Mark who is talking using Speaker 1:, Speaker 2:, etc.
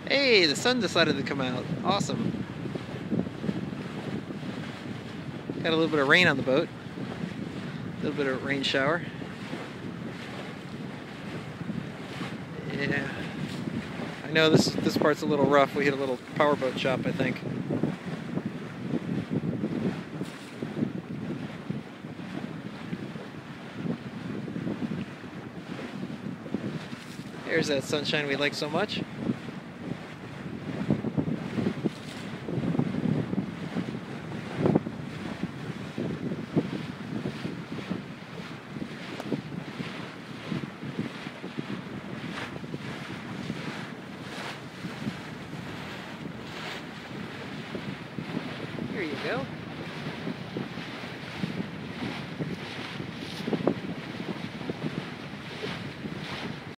Speaker 1: Hey, the sun decided to come out. Awesome. Got a little bit of rain on the boat. A little bit of rain shower. Yeah. I know this part's a little rough. We hit a little powerboat chop, I think. There's that sunshine we like so much.